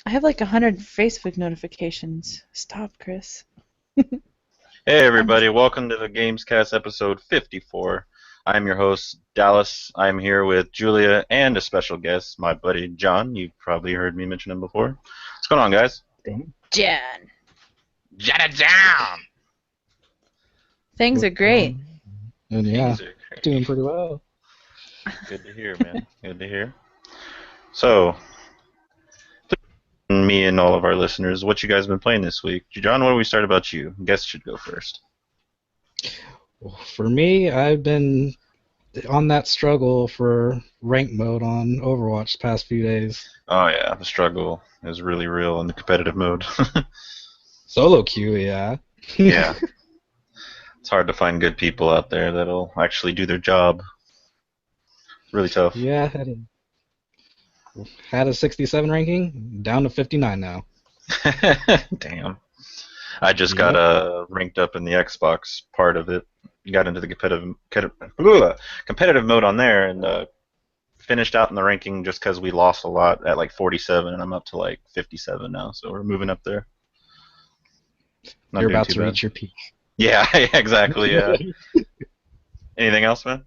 I have like 100 Facebook notifications. Stop, Chris. Hey I'm everybody, welcome to the GamesCast episode 54. I'm your host, Dallas. I'm here with Julia and a special guest, my buddy John. You've probably heard me mention him before. What's going on, guys? Jan. Jetta Down! Things are great. And yeah, Things are doing great. pretty well. Good to hear, man. Good to hear. So, me and all of our listeners, what you guys been playing this week? John, why don't we start about you? Guest should go first. Well, for me, I've been on that struggle for rank mode on Overwatch the past few days. Oh yeah, the struggle is really real in the competitive mode. Solo queue, yeah. Yeah. It's hard to find good people out there that'll actually do their job. Really tough. Yeah, had a 67 ranking, down to 59 now. Damn. I just Yep. got ranked up in the Xbox part of it. Got into the competitive mode on there and finished out in the ranking just because we lost a lot at like 47, and I'm up to like 57 now. So we're moving up there. Not You're doing about too to bad. reach your peak. Yeah, exactly. Yeah. Anything else, man?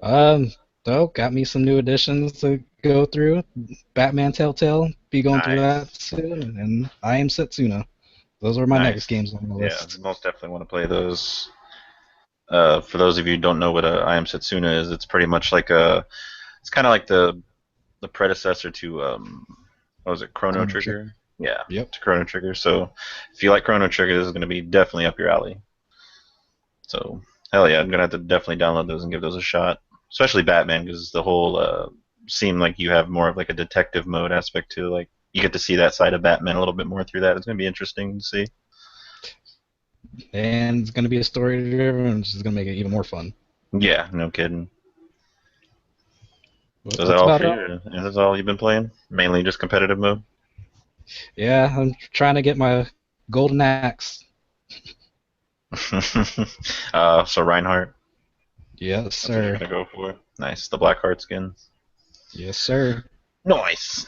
Though, got me some new additions to go through. Batman Telltale, be going through Nice. that soon, and I Am Setsuna. Those are my Nice. next games on the Yeah, list. most definitely want to play those. For those of you who don't know what I Am Setsuna is, it's pretty much like it's kind of like the predecessor to what was it, Chrono Chrono Trigger. Trigger? Yeah, Yep. to Chrono Trigger. So if you like Chrono Trigger, this is going to be definitely up your alley. So hell yeah, I'm gonna have to definitely download those and give those a shot. Especially Batman, because the whole seem like you have more of like a detective mode aspect to like you get to see that side of Batman a little bit more through that. It's gonna be interesting to see. And it's going to be a story driven, which is going to make it even more fun. Yeah, no kidding. But So is that that's all about for it. you? Is that all you've been playing? Mainly just competitive mode? Yeah, I'm trying to get my golden axe. So Reinhardt, Yes, that's what you're sir. gonna go for. Nice, the black heart skin. Yes, sir. Nice.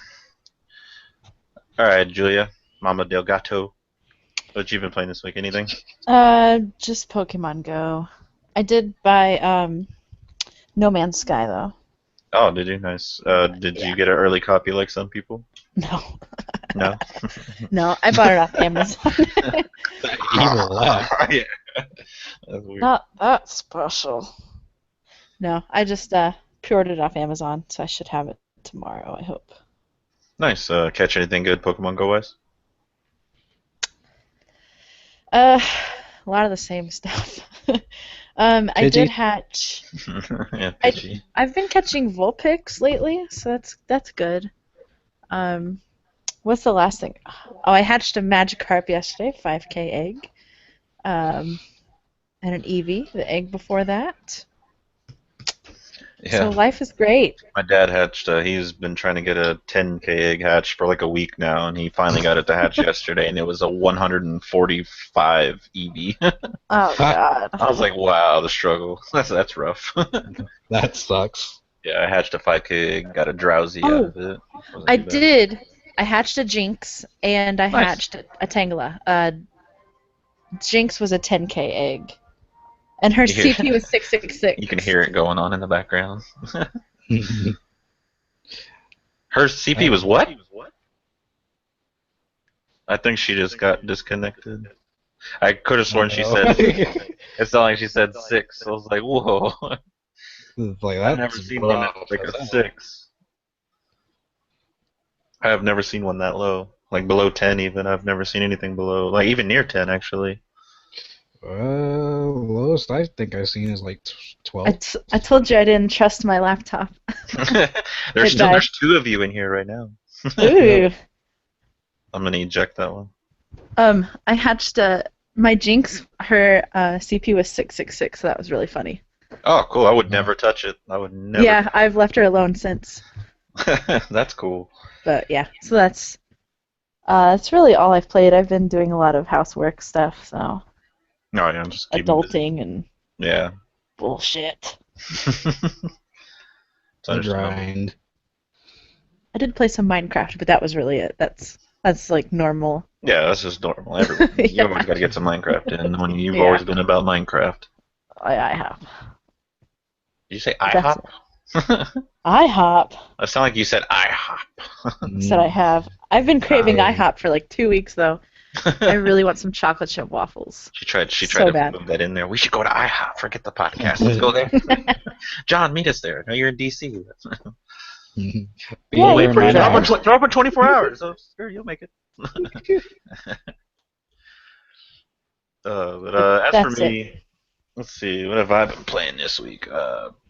All right, Julia, Mama Del Gato. What you been playing this week? Anything? Just Pokemon Go. I did buy No Man's Sky though. Oh, did you? Nice. Did Yeah. you get an early copy like some people? No. No. No, I bought it off Amazon. Evil laugh. Yeah. That's weird. Not that special. No, I just pre-ordered it off Amazon, so I should have it tomorrow, I hope. Nice. Catch anything good Pokemon Go wise? A lot of the same stuff. I did Pidgey? hatch. Yeah, Pidgey. I've been catching Vulpix lately, so that's good. What's the last thing? Oh, I hatched a Magikarp yesterday, 5K egg, and an Eevee, the egg before that. Yeah. So life is great. My dad hatched. He's been trying to get a 10K egg hatch for like a week now, and he finally got it to hatch yesterday, and it was a 145 EV. Oh God. I was like, wow, the struggle. That's rough. That sucks. Yeah, I hatched a 5K egg, got a drowsy out of it. Wasn't I too bad. did. I hatched a Jinx and I Nice. hatched a Tangela. Jinx was a 10K egg, and her You hear- CP was 666. You can hear it going on in the background. Her CP was what? I think she just got disconnected. I could have sworn she said. It sounded like she said 6. I was like, whoa. It's like, I've that's never seen one at like a 6. I have never seen one that low. Like below 10 even. I've never seen anything below. Like even near 10 actually. Lowest I think I've seen is like 12. I told you I didn't trust my laptop. there's It died. there's 2 of you in here right now. Ooh. I'm gonna eject that one. I hatched my Jinx. Her CP was 666, so that was really funny. Oh, cool. I would never touch it. I would never. Yeah, I've left her alone since. That's cool. But yeah, so that's really all I've played. I've been doing a lot of housework stuff, so No, yeah, I'm just keeping busy. adulting and Yeah. bullshit. It's The understandable. grind. I did play some Minecraft, but that was really it. That's like normal. Yeah, that's just normal. Everyone, you Yeah, always got to get some Minecraft in. When you've yeah. always been about Minecraft. I have. Did you say But that's IHOP? it. IHOP. That sounded like you said IHOP. Said I have. I've been craving Oh. IHOP for like 2 weeks though. I really want some chocolate chip waffles. She tried. She tried So to bad. move that in there. We should go to IHOP. Forget the podcast. Let's go there. John, meet us there. No, you're in DC. Be Yeah, We'll you there wait in for you. 9 can They're open. hours. They're open 24 hours. So sure, you'll make it. But But as for that's it. me, let's see. What have I been playing this week?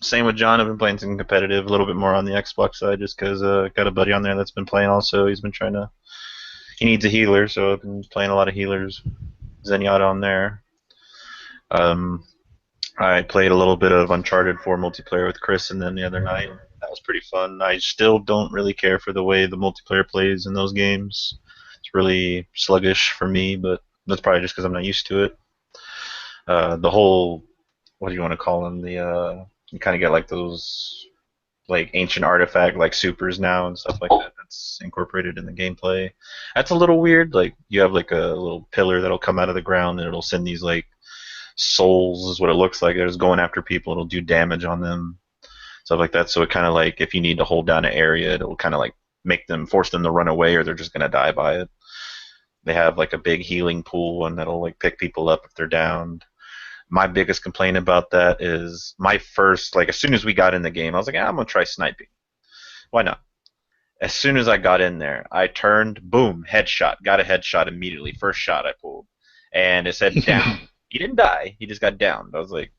Same with John. I've been playing some competitive, a little bit more on the Xbox side, just because got a buddy on there that's been playing. Also, he's been trying to. He needs a healer, so I've been playing a lot of healers. Zenyatta on there. Um, I played a little bit of Uncharted 4 multiplayer with Chris, and then the other night. That was pretty fun. I still don't really care for the way the multiplayer plays in those games. It's really sluggish for me, but that's probably just because I'm not used to it. The whole, what do you want to call them? You kind of get like those like ancient artifact like supers now and stuff like that. That's incorporated in the gameplay. That's a little weird. Like you have like a little pillar that'll come out of the ground and it'll send these like souls is what it looks like. It's going after people. It'll do damage on them, stuff like that. So it kind of like if you need to hold down an area, it'll kind of like force them to run away, or they're just gonna die by it. They have like a big healing pool, and that'll like pick people up if they're downed. My biggest complaint about that is my first like as soon as we got in the game, I was like, I'm gonna try sniping. Why not? As soon as I got in there, I turned, boom, headshot. Got a headshot immediately. First shot I pulled, and it said down. He didn't die. He just got downed. I was like,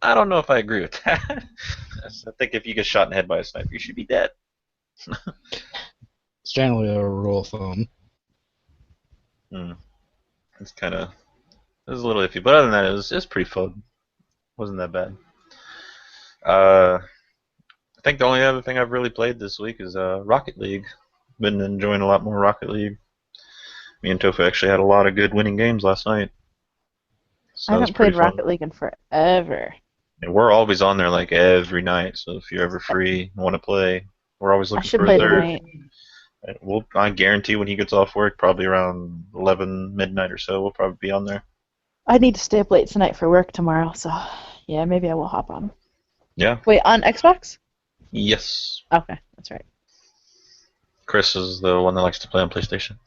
I don't know if I agree with that. I think if you get shot in the head by a sniper, you should be dead. It's generally a rule of thumb. Hmm. It's kind of it was a little iffy, but other than that, it was pretty fun. Wasn't that bad. I think the only other thing I've really played this week is Rocket League. Been enjoying a lot more Rocket League. Me and Tofu actually had a lot of good winning games last night, I so it was haven't pretty played fun. Rocket League in forever. And we're always on there like every night, so if you're ever free and want to play, we're always I looking should for a play third. tonight. I guarantee when he gets off work, probably around 11 midnight or so, we'll probably be on there. I need to stay up late tonight for work tomorrow, so yeah, maybe I will hop on. Yeah. Wait, on Xbox? Yes. Okay, that's right. Chris is the one that likes to play on PlayStation.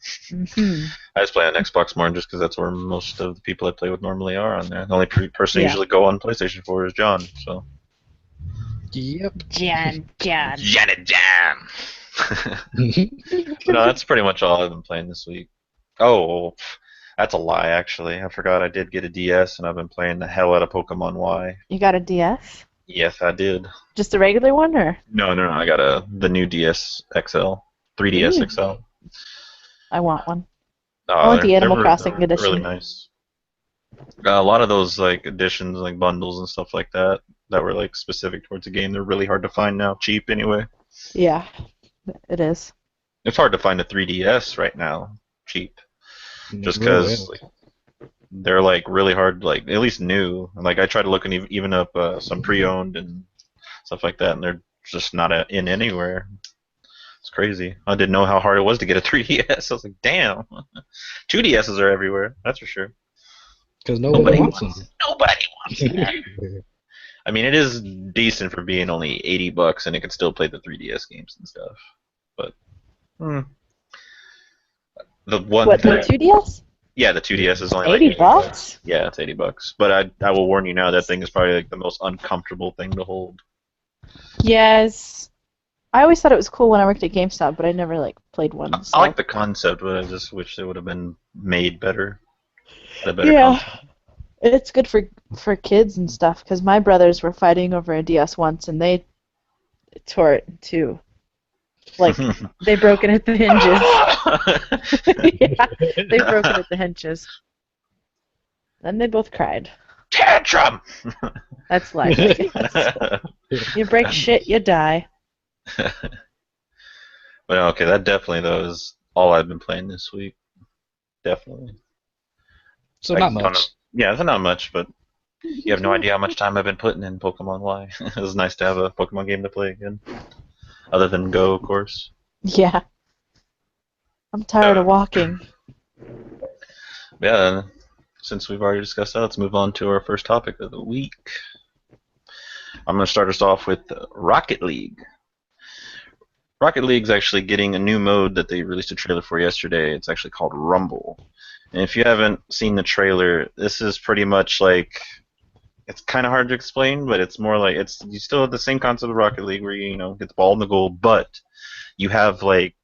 Hmm. I just play on Xbox more just because that's where most of the people I play with normally are on there. The only person I Yeah. usually go on PlayStation for is John. So. Yep. John. Janet Jam. No, that's pretty much all I've been playing this week. Oh, that's a lie. Actually, I forgot I did get a DS, and I've been playing the hell out of Pokemon Y. You got a DS? Yes, I did. Just a regular one, or? No. I got the new DS XL, 3DS Ooh, XL. I want one. I Oh, want the they're Animal Crossing really edition. nice. A lot of those like editions, like bundles and stuff like that, that were like specific towards the game. They're really hard to find now, cheap anyway. Yeah, it is. It's hard to find a 3DS right now, cheap, just Really because is. they're like really hard, like at least new. Like I tried to look and even up some pre-owned and stuff like that, and they're just not in anywhere. It's crazy. I didn't know how hard it was to get a 3DS. I was like, damn, 2DSs are everywhere. That's for sure. Because nobody wants them. Nobody wants that. I mean, it is decent for being only $80, and it can still play the 3DS games and stuff. But the one What, the thing, 2DS? yeah, the 2DS is only like $80? Yeah, it's $80. But I will warn you now, that thing is probably like the most uncomfortable thing to hold. Yes. I always thought it was cool when I worked at GameStop, but I never like played one. So. I like the concept, but I just wish it would have been made better. Had a better Yeah, concept. it's good for kids and stuff. Because my brothers were fighting over a DS once, and they tore it in two. Like they broke it at the hinges. Yeah, they broke it at the hinges. Then they both cried. Tantrum. That's life, I guess. You break shit, you die. But okay, that definitely though is all I've been playing this week. Definitely. So I not don't know. much. Yeah, it's not much, but you have no idea how much time I've been putting in Pokemon Y. It was nice to have a Pokemon game to play again. Other than Go, of course. Yeah. I'm tired of walking. Yeah, since we've already discussed that, let's move on to our first topic of the week. I'm going to start us off with Rocket League. Rocket League's actually getting a new mode that they released a trailer for yesterday. It's actually called Rumble. And if you haven't seen the trailer, this is pretty much like, it's kind of hard to explain, but it's more like, you still have the same concept of Rocket League where you get the ball in the goal, but you have like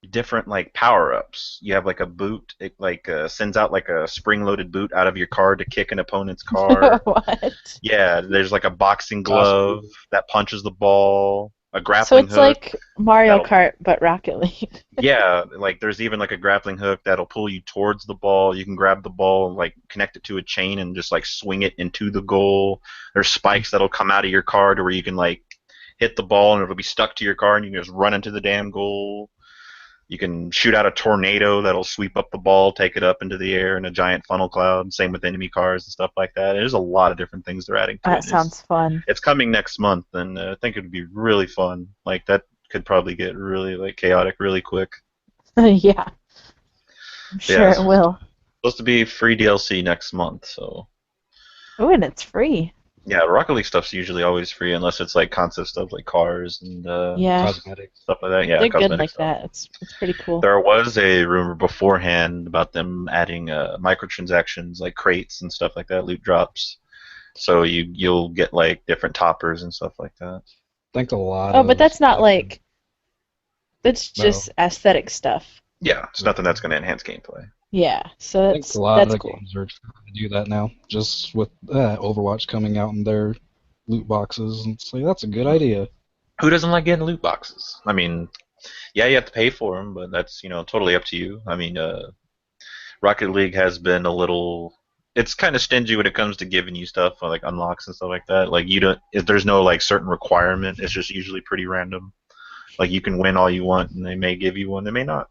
different like power-ups. You have like a boot, it like sends out like a spring-loaded boot out of your car to kick an opponent's car. What? Yeah, there's like a boxing It's awesome. glove that punches the ball, a So grappling it's hook. like Mario That'll Kart, but Rocket League. Yeah, like there's even like a grappling hook that'll pull you towards the ball. You can grab the ball and like connect it to a chain and just like swing it into the goal. There's spikes that'll come out of your car to where you can like hit the ball and it'll be stuck to your car and you can just run into the damn goal. You can shoot out a tornado that'll sweep up the ball, take it up into the air in a giant funnel cloud. Same with enemy cars and stuff like that. There's a lot of different things they're adding to That it. sounds fun. It's coming next month, and I think it would be really fun. Like that could probably get really like chaotic really quick. Yeah, I'm sure Yeah, it will. supposed to be free DLC next month, so Oh, and it's free. yeah, Rocket League stuff's usually always free unless it's like concept stuff like cars and Yeah, Cosmetics. stuff like that. Yeah, they're good cosmetic like stuff. that. It's pretty cool. There was a rumor beforehand about them adding microtransactions like crates and stuff like that, loot drops. So you'll get like different toppers and stuff like that. I think a lot Oh, of but that's not stuff- like. It's No. just aesthetic stuff. Yeah, it's nothing that's going to enhance gameplay. Yeah, so I think that's a lot of that's the cool. games are trying to do that now, just with Overwatch coming out in their loot boxes, and it's like that's a good idea. Who doesn't like getting loot boxes? I mean, yeah, you have to pay for them, but that's totally up to you. I mean, Rocket League has been a little. It's kind of stingy when it comes to giving you stuff like unlocks and stuff like that. Like you don't, if there's no like certain requirement. It's just usually pretty random. Like you can win all you want, and they may give you one, they may not.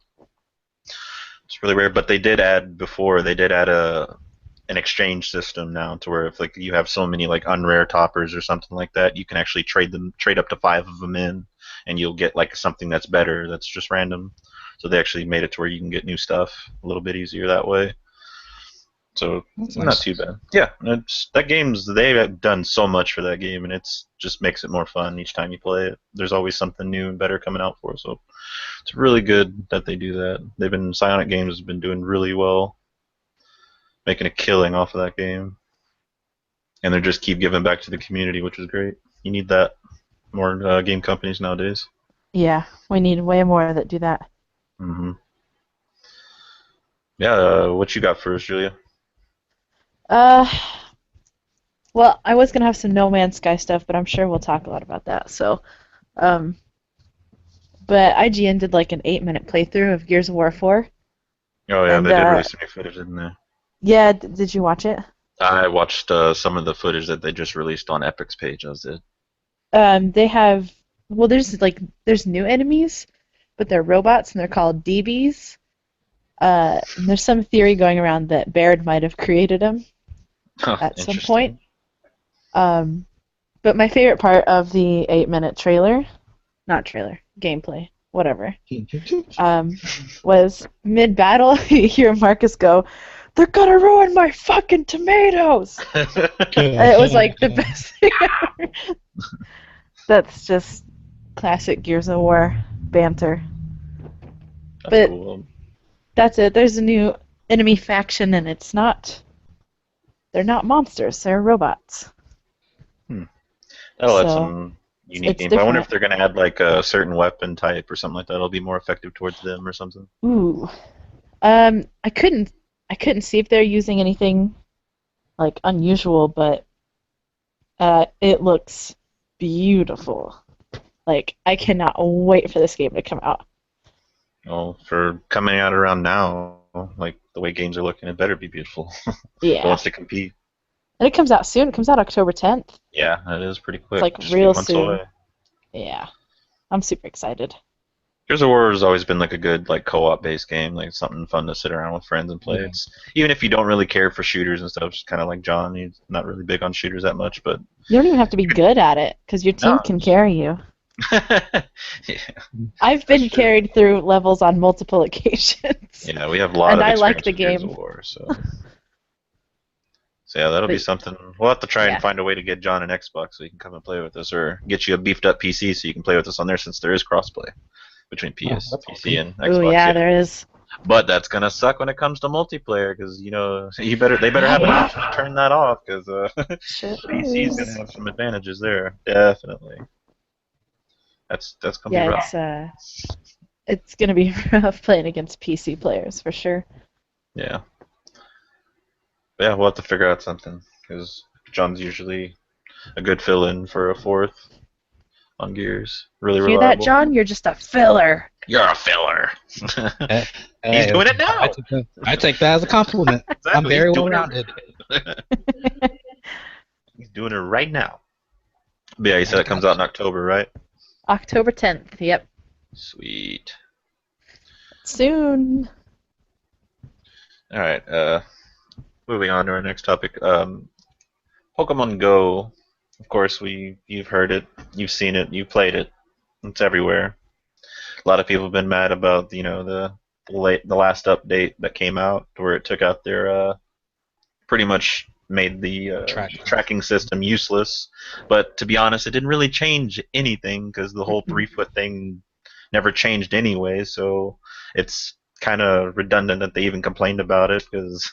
It's really rare, but they did add before. They did add an exchange system now, to where if like you have so many like unrare toppers or something like that, you can actually trade up to 5 of them in, and you'll get like something that's better. That's just random. So they actually made it to where you can get new stuff a little bit easier that way. So That's not nice. too bad. Yeah, they've done so much for that game, and it's just makes it more fun each time you play it. There's always something new and better coming out for it, so it's really good that they do that. Psionic Games has been doing really well, making a killing off of that game, and they just keep giving back to the community, which is great. You need that more game companies nowadays. Yeah, we need way more that do that. Hmm. Yeah, what you got for us, Julia? Uh, well, I was gonna have some No Man's Sky stuff, but I'm sure we'll talk a lot about that. So, um, but IGN did like an 8-minute playthrough of Gears of War 4. Oh yeah, And, they did release some new footage, didn't they? Yeah, did you watch it? I watched some of the footage that they just released on Epic's page. I was it. They have, well, there's new enemies, but they're robots and they're called DBs. And there's some theory going around that Baird might have created them at some point. But my favorite part of the 8-minute gameplay, whatever, was mid-battle, you hear Marcus go, "They're gonna ruin my fucking tomatoes!" It was like the best thing ever. That's just classic Gears of War banter. That's But cool. that's it. There's a new enemy faction, and they're not monsters, they're robots. That'll add So, some unique it's gameplay. I wonder if different. they're gonna add like a certain weapon type or something like that. It'll be more effective towards them or something. Ooh. I couldn't see if they're using anything like unusual, but it looks beautiful. Like I cannot wait for this game to come out. Well, for coming out around now, like the way games are looking, it better be beautiful. Yeah. It wants to compete. And it comes out soon. It comes out October 10th. Yeah, it is pretty quick. like Just a real few months soon. away. Yeah. I'm super excited. Gears of War has always been like a good like co-op based game, like something fun to sit around with friends and play. Yeah. It's even if you don't really care for shooters and stuff, just kind of like John, he's not really big on shooters that much, but You don't even have to be good at it, because your team No, can carry you. Yeah. I've been That's true. carried through levels on multiple occasions. Yeah, we have a lot And of I like experience the with Gears of game. War, so yeah, that'll be But something. We'll have to try and yeah. find a way to get John an Xbox so he can come and play with us, or get you a beefed up PC so you can play with us on there, since there is crossplay between Oh, PS, that's PC, awesome. and Oh Xbox. yeah, Yeah, there is. but that's gonna suck when it comes to multiplayer, because they better have an option to turn that off, because Sure PC is gonna is. have some advantages there, definitely. That's gonna be Yeah, rough. it's gonna be rough playing against PC players for sure. Yeah, but yeah, we'll have to figure out something, because John's usually a good fill-in for a fourth on Gears. Really Hear that, reliable. John? You're just a filler. You're a filler. Eh, He's eh, doing it I now. take that as a compliment. I'm Exactly. He's very well doing rounded. it. He's doing it right now. But yeah, you I said it comes out got in October, right? October 10th. Yep. Sweet. Soon. All right. Moving on to our next topic. Pokemon Go. Of course, you've heard it, you've seen it, you've played it. It's everywhere. A lot of people have been mad about the last update that came out, where it took out their pretty much made the tracking. tracking system useless. But to be honest, it didn't really change anything, because the whole 3-foot thing never changed anyway. So it's kind of redundant that they even complained about it, because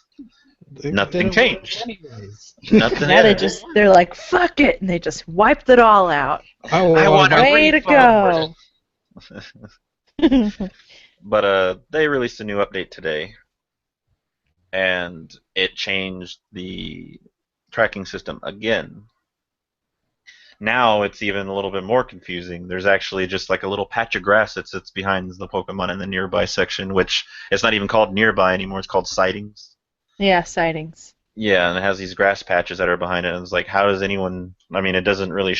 nothing changed. Anyways. Nothing. Now Yeah. they're like, fuck it, and they just wiped it all out. I I want a Way to refund. go. But they released a new update today, and it changed the tracking system again. Now it's even a little bit more confusing. There's actually just like a little patch of grass that sits behind the Pokemon in the nearby section, which it's not even called nearby anymore. It's called sightings. Yeah, sightings. Yeah, and it has these grass patches that are behind it. And it's like, how does anyone? I mean, it doesn't really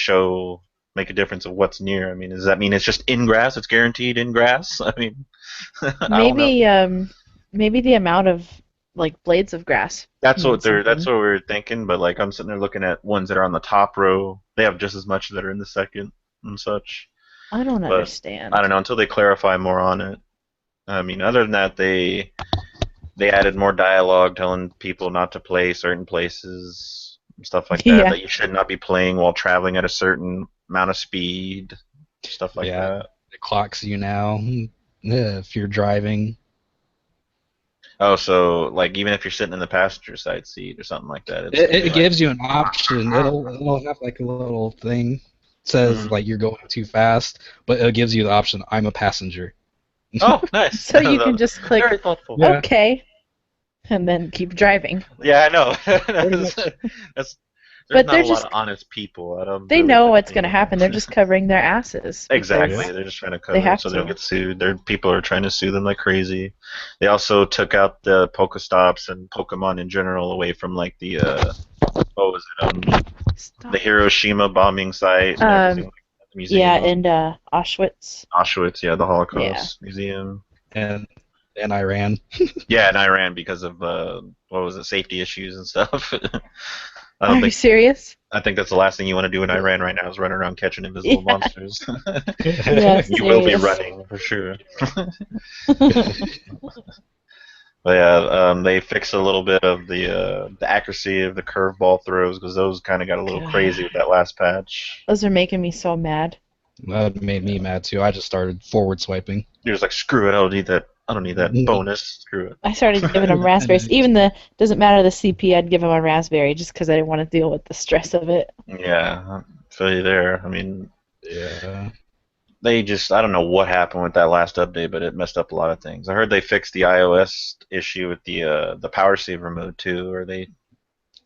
make a difference of what's near. I mean, does that mean it's just in grass? It's guaranteed in grass? I mean, I don't know. Maybe the amount of like blades of grass. That's what means something. we were thinking, but like I'm sitting there looking at ones that are on the top row. They have just as much that are in the second and such. I don't But I understand. don't know until they clarify more on it. I mean, other than that, they added more dialogue telling people not to play certain places, stuff like that. Yeah. That you should not be playing while traveling at a certain amount of speed, stuff like Yeah. that. It clocks you now if you're driving. Oh, so like even if you're sitting in the passenger side seat or something like that, It gives you an option. It'll have like a little thing. It says Mhm. like you're going too fast, but it gives you the option. I'm a passenger. Oh, nice. So you can just click Very thoughtful. Yeah. okay, and then keep driving. Yeah, I know. much. There's But not they're a lot just- of honest people. They know what's going to happen. They're just covering their asses. Exactly. because- They're just trying to cover it have so they don't to. get sued. People are trying to sue them like crazy. They also took out the Pokestops and Pokemon in general away from like the what was it? Stop. The Hiroshima bombing site and everything like that. The museum. Yeah, and Auschwitz. Auschwitz, yeah, the Holocaust Museum. And Iran. Yeah, and Iran because of what was it, safety issues and stuff. I Are don't you think serious? I think that's the last thing you want to do in Iran right now is run around catching invisible Yeah. monsters. Yeah, You will be serious. running for sure. But yeah, they fixed a little bit of the accuracy of the curveball throws, because those kind of got a little God. crazy with that last patch. Those are making me so mad. That made me mad too. I just started forward swiping. You're just like, screw it, I don't need that. I don't need that bonus. Screw it. I started giving them raspberries. Even doesn't matter the CP, I'd give them a raspberry just because I didn't want to deal with the stress of it. Yeah, I feel you there. I mean, Yeah. I don't know what happened with that last update, but it messed up a lot of things. I heard they fixed the iOS issue with the power saver mode too, or they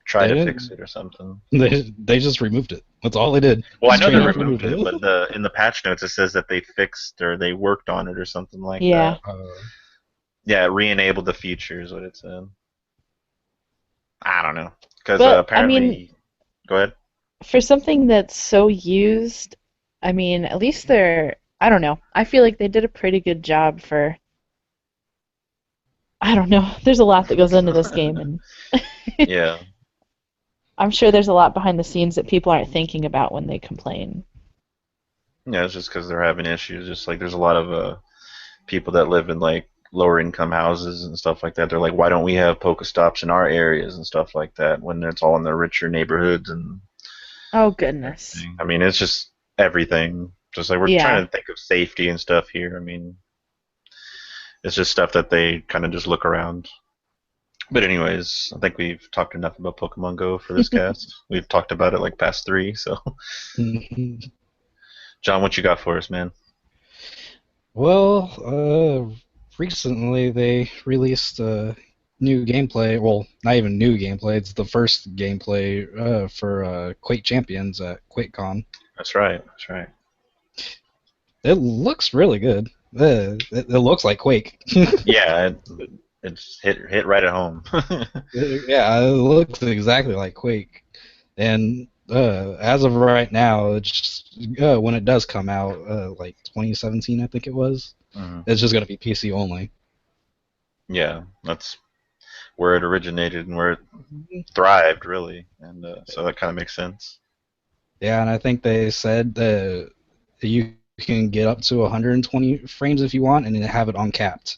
tried They to didn't- fix it or something. They just removed it. That's all they did. Well, I know Straight they up removed it, but in the patch notes it says that they fixed or they worked on it or something like Yeah. that. Yeah, re-enabled the feature is what it said. I don't know, because But, apparently. I mean, go ahead. for something that's so used, I mean, at least I don't know. I feel like they did a pretty good job for. I don't know. There's a lot that goes into this game, and Yeah. I'm sure there's a lot behind the scenes that people aren't thinking about when they complain. Yeah, it's just because they're having issues. Just like there's a lot of people that live in like lower income houses and stuff like that. They're like, why don't we have Pokestops in our areas and stuff like that when it's all in the richer neighborhoods and Oh goodness. everything. I mean, it's just everything. Just like we're Yeah. trying to think of safety and stuff here. I mean, it's just stuff that they kind of just look around. But anyways, I think we've talked enough about Pokemon Go for this cast. We've talked about it like past three. So, John, what you got for us, man? Well, recently they released new gameplay. Well, not even new gameplay. It's the first gameplay for Quake Champions at QuakeCon. That's right. That's right. It looks really good. It looks like Quake. Yeah, it's hit right at home. Yeah, it looks exactly like Quake. And as of right now, it's just, when it does come out, like 2017, I think it was, Mhm. it's just going to be PC only. Yeah, that's where it originated and where it thrived, really, and so that kind of makes sense. Yeah, and I think they said that you can get up to 120 frames if you want, and then have it uncapped.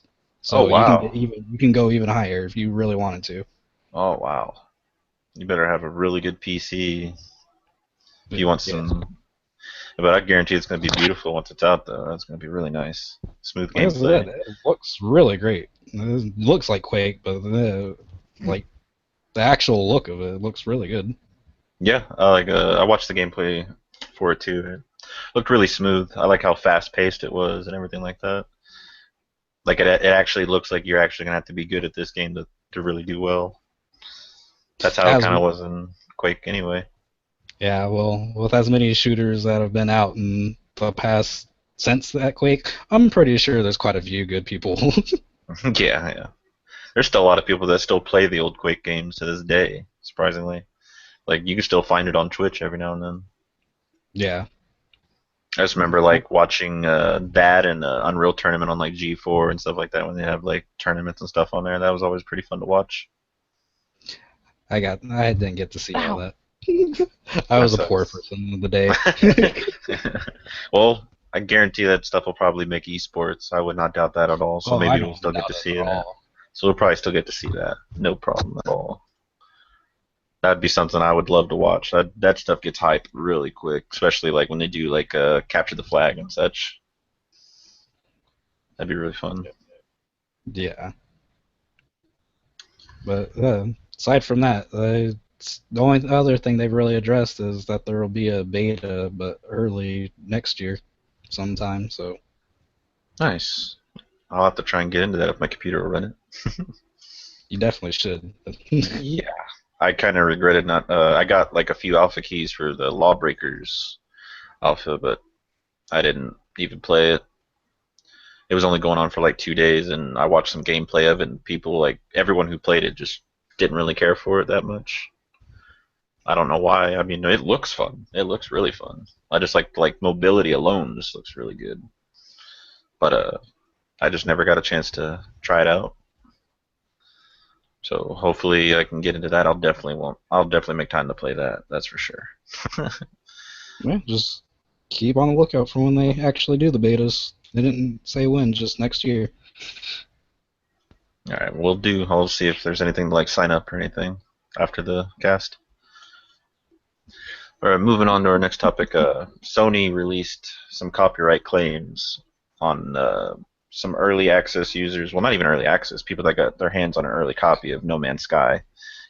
Oh So wow! you can go even higher if you really wanted to. Oh wow! You better have a really good PC if you want Yeah, some. But I guarantee it's going to be beautiful once it's out, though. That's going to be really nice, smooth like I said, gameplay. it looks really great. It looks like Quake, but like the actual look of it looks really good. Yeah, I like. I watched the gameplay for it too. It looked really smooth. I like how fast paced it was and everything like that. Like it actually looks like you're actually gonna have to be good at this game to really do well. That's how it As kind of was in Quake anyway. Yeah, well, with as many shooters that have been out in the past since that Quake, I'm pretty sure there's quite a few good people. Yeah, yeah. There's still a lot of people that still play the old Quake games to this day, surprisingly. Like you can still find it on Twitch every now and then. Yeah. I just remember like watching that and Unreal Tournament on like G4 and stuff like that when they have like tournaments and stuff on there. That was always pretty fun to watch. I didn't get to see all Ow. that. I That was a poor sucks. person of the day. Well, I guarantee that stuff will probably make esports. I would not doubt that at all. So Oh, I maybe we'll don't still get doubt to it see at that. all. So we'll probably still get to see that. No problem at all. That'd be something I would love to watch. That stuff gets hype really quick, especially like when they do like capture the flag and such. That'd be really fun. Yeah. But aside from that, the only other thing they've really addressed is that there will be a beta, but early next year sometime. So Nice. I'll have to try and get into that if my computer will run it. you definitely should. Yeah. I kind of regretted not. I got like a few alpha keys for the Lawbreakers alpha, but I didn't even play it. It was only going on for like 2 days, and I watched some gameplay of it, and people like everyone who played it just didn't really care for it that much. I don't know why. I mean, it looks fun. It looks really fun. I just like mobility alone just looks really good. But I just never got a chance to try it out. So hopefully I can get into that. I'll definitely make time to play that. That's for sure. Yeah, just keep on the lookout for when they actually do the betas. They didn't say when, just next year. All right, we'll do. I'll see if there's anything to like sign up or anything after the cast. All right, moving on to our next topic. Sony released some copyright claims on some early access users. Well, not even early access. People that got their hands on an early copy of No Man's Sky,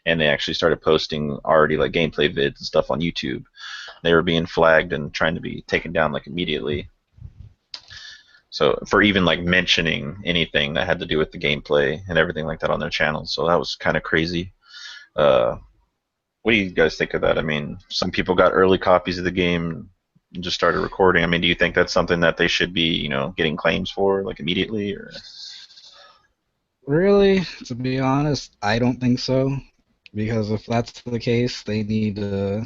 and they actually started posting already like gameplay vids and stuff on YouTube. They were being flagged and trying to be taken down like immediately. So for even like mentioning anything that had to do with the gameplay and everything like that on their channel, so that was kind of crazy. Uh, what do you guys think of that? I mean, some people got early copies of the game and just started recording. I mean, do you think that's something that they should be, getting claims for like immediately, or? Really, to be honest, I don't think so. Because if that's the case, they need to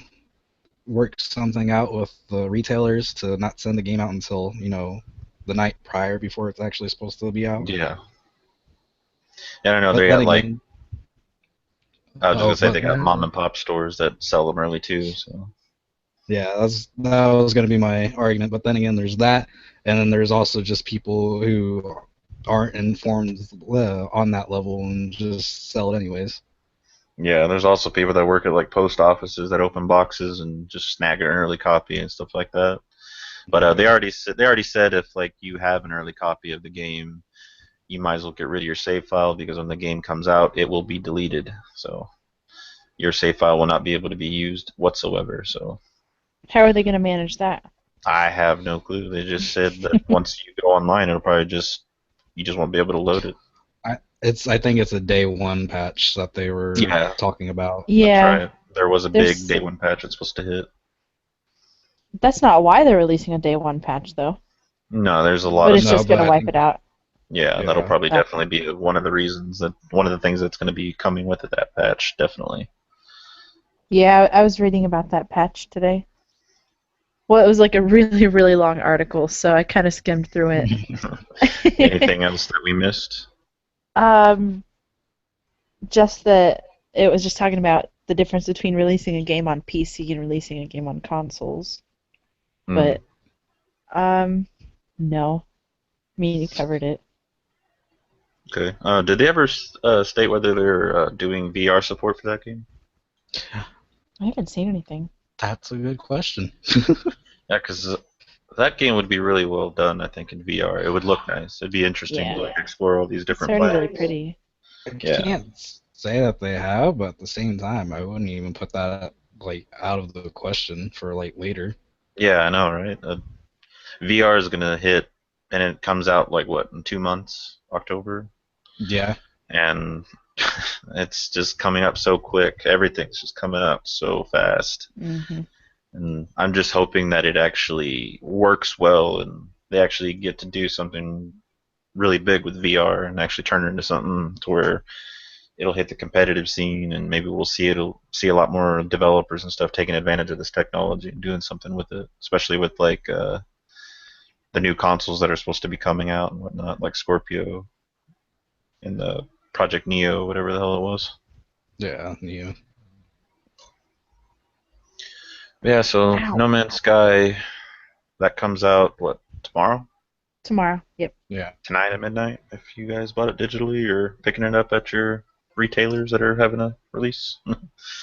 work something out with the retailers to not send the game out until, the night prior before it's actually supposed to be out. Yeah, I don't know. But They then got like again, I was just oh, gonna say but they got mom and pop stores that sell them early too. So Yeah, that was going to be my argument. But then again, there's that, and then there's also just people who aren't informed on that level and just sell it anyways. Yeah, there's also people that work at like post offices that open boxes and just snag an early copy and stuff like that. But they already said if like you have an early copy of the game, you might as well get rid of your save file because when the game comes out, it will be deleted. So your save file will not be able to be used whatsoever. So How are they going to manage that? I have no clue. They just said that once you go online, it'll probably just you just won't be able to load it. I think it's a day one patch that they were Yeah, talking about. that's Yeah, right. There was a big there's. day one patch it's supposed to hit. That's not why they're releasing a day one patch, though. No, there's a lot But of it's No, stuff. just going to but wipe it out. Yeah, that'll yeah, probably Uh, definitely be one of the reasons that one of the things that's going to be coming with it, that patch, definitely. yeah, I was reading about that patch today. Well, it was like a really, really long article, so I kind of skimmed through it. Anything else that we missed? um, just that it was just talking about the difference between releasing a game on PC and releasing a game on consoles. Mm. But no, me you covered it. Okay. Did they ever state whether they're doing VR support for that game? I haven't seen anything. that's a good question. Yeah, because that game would be really well done, I think, in VR. It would look nice. It'd be interesting to Yeah, like explore all these it's different already really planets. pretty. I Yeah. can't say that they have, but at the same time, I wouldn't even put that like out of the question for like later. Yeah, I know, right? VR is gonna hit, and it comes out like what in 2 months, October, Yeah, and it's just coming up so quick. Everything's just coming up so fast. Hmm. And I'm just hoping that it actually works well and they actually get to do something really big with VR and actually turn it into something to where it'll hit the competitive scene and maybe it'll see a lot more developers and stuff taking advantage of this technology and doing something with it, especially with like the new consoles that are supposed to be coming out and whatnot, like Scorpio and the Project Neo, whatever the hell it was. yeah. Yeah, so Ow. No Man's Sky that comes out what tomorrow? Tomorrow. Yep. Yeah. Tonight at midnight if you guys bought it digitally or picking it up at your retailers that are having a release.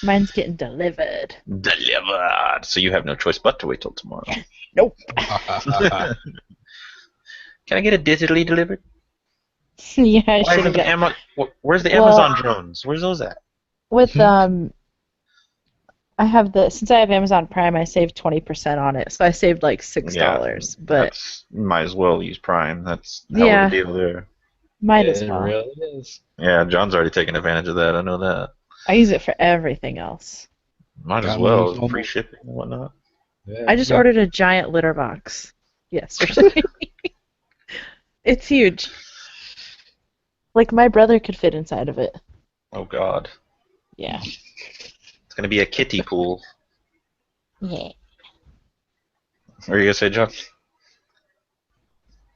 Mine's getting delivered. Delivered. So you have no choice but to wait till tomorrow. Nope. Can I get it digitally delivered? Yeah, I Why should isn't have the got. Where's the Well, Amazon drones? Where's those at? with I have since I have Amazon Prime, I saved 20% on it, so I saved like Yeah, $6. But that's might as well use Prime. That's a hell of a yeah, deal there. might as It well. really is. Yeah, John's already taken advantage of that. I know that. I use it for everything else. Might as Got me well. Free almost. shipping and whatnot. Yeah, I just ordered a giant litter box yesterday. It's huge. Like my brother could fit inside of it. Oh God, Yeah. it's gonna be a kiddie pool. Yeah. What were you gonna say, John?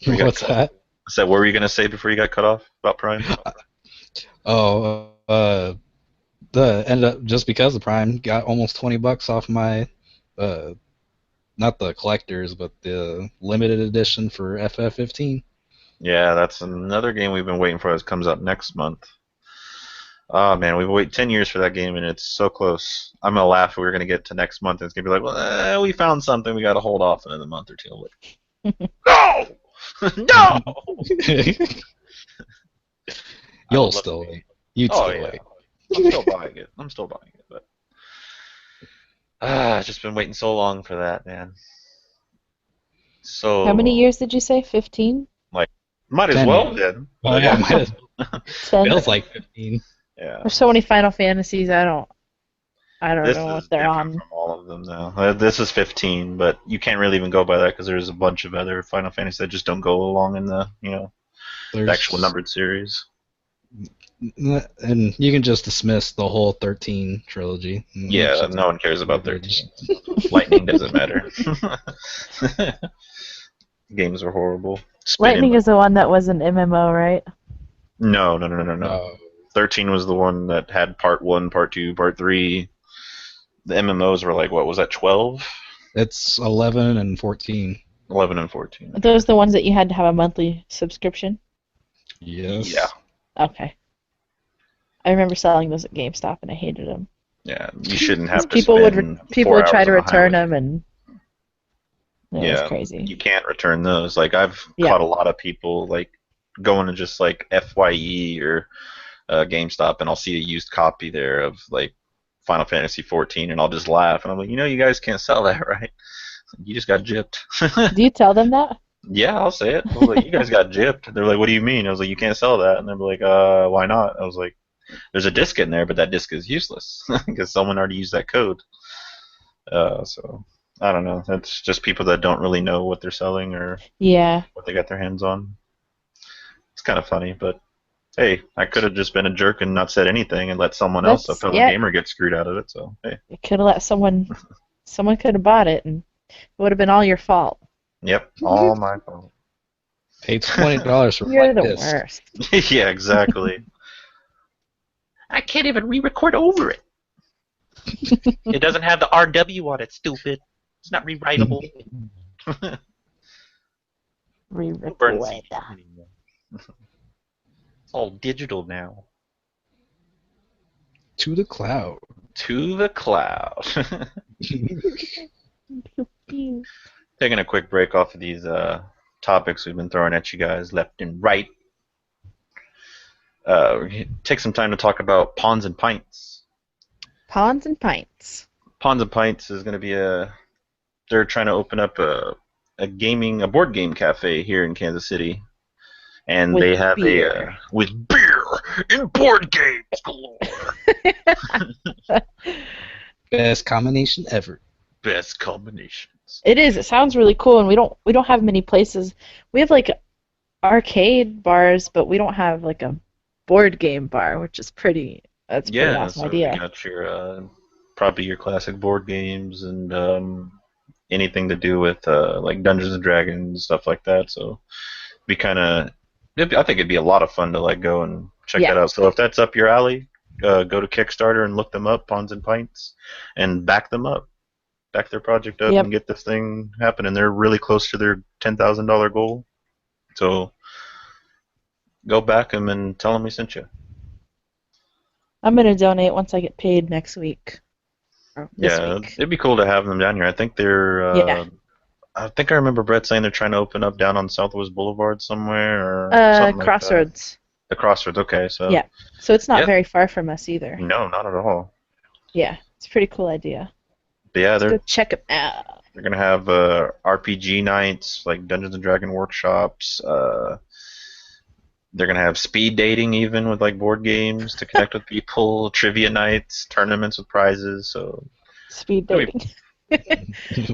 Before you got What's cut off? that? I said, what were you gonna say before you got cut off about Prime? Oh, the ended up just because of Prime got almost $20 off my not the collectors but the limited edition for FF15. Yeah, that's another game we've been waiting for that comes out next month. Oh man, we've waited 10 years for that game and it's so close. I'm gonna laugh if we're gonna get to next month and it's gonna be like, well, we found something, we gotta hold off another month or two. Like, no! No! I You'll would love to still be. wait. You'd Oh still yeah, wait. I'm still buying it. I'm still buying it, but I've just been waiting so long for that, man. How So many long. years did you say? 15? Like, might as 10 well years. then. Oh yeah, might as well. 10? Feels like 15. Yeah. There's so many Final Fantasies, I don't This know is what they're different on. from all of them now. This is 15, but you can't really even go by that because there's a bunch of other Final Fantasy that just don't go along in the actual There's numbered series. and you can just dismiss the whole 13 trilogy. Yeah, It's no one cares about garbage. 13. Lightning doesn't matter. Games are horrible. Lightning Spinning. is the one that was an MMO, right? No, no, no, no, no, no. No. 13 was the one that had part 1, part 2, part 3. The MMOs were like, what was that, 12? It's 11 and 14. 11 and 14. Are those the ones that you had to have a monthly subscription? Yes. Yeah. Okay. I remember selling those at GameStop, and I hated them. Yeah, you shouldn't 'Cause have to spend people 4 would try hours to on a return highway. them, and it was Yeah, crazy. you can't return those. Like I've Yeah. caught a lot of people like going to just like FYE or GameStop, and I'll see a used copy there of like Final Fantasy 14, and I'll just laugh, and I'm like, you guys can't sell that, right? You just got gypped. Do you tell them that? Yeah, I'll say it. I was like, you guys got gypped. They're like, what do you mean? I was like, you can't sell that, and they're like, why not? I was like, there's a disc in there, but that disc is useless because someone already used that code. So I don't know. That's just people that don't really know what they're selling or Yeah. what they got their hands on. It's kind of funny, but hey, I could have just been a jerk and not said anything and let someone else, a fellow gamer, get screwed out of it. So hey, You could have let someone could have bought it, and it would have been all your fault. yep, all my fault. Paid $20 for You're my the disc. worst. Yeah, exactly. I can't even re-record over it. It doesn't have the RW on it, stupid. It's not rewritable. Burn CD anymore. It's all digital now. To the cloud. To the cloud. Taking a quick break off of these topics we've been throwing at you guys left and right. Take some time to talk about Pawns and Pints. Pawns and Pints. Pawns and Pints is going to be they're trying to open up a board game cafe here in Kansas City. And with they have beer. With beer and board games galore. Best combination ever. Best combinations. It is. It sounds really cool, and we don't have many places. We have like arcade bars, but we don't have like a board game bar, which is pretty. That's a pretty awesome idea. You got your probably your classic board games and anything to do with like Dungeons and Dragons stuff like that. So be kind of. I think it'd be a lot of fun to like go and check that out. So if that's up your alley, go to Kickstarter and look them up, Pawns and Pints, and back them up, back their project up, and get this thing happening. They're really close to their $10,000 goal. So go back them and tell them we sent you. I'm gonna donate once I get paid next week. This week. It'd be cool to have them down here. I think they're. I think I remember Brett saying they're trying to open up down on Southwest Boulevard somewhere or something Crossroads. Like that. The Crossroads, okay. So yeah, so it's not very far from us either. No, not at all. Yeah, it's a pretty cool idea. But yeah, Let's go check them out. They're gonna have RPG nights, like Dungeons and Dragon workshops. They're gonna have speed dating even with like board games to connect with people, trivia nights, tournaments with prizes. So speed dating.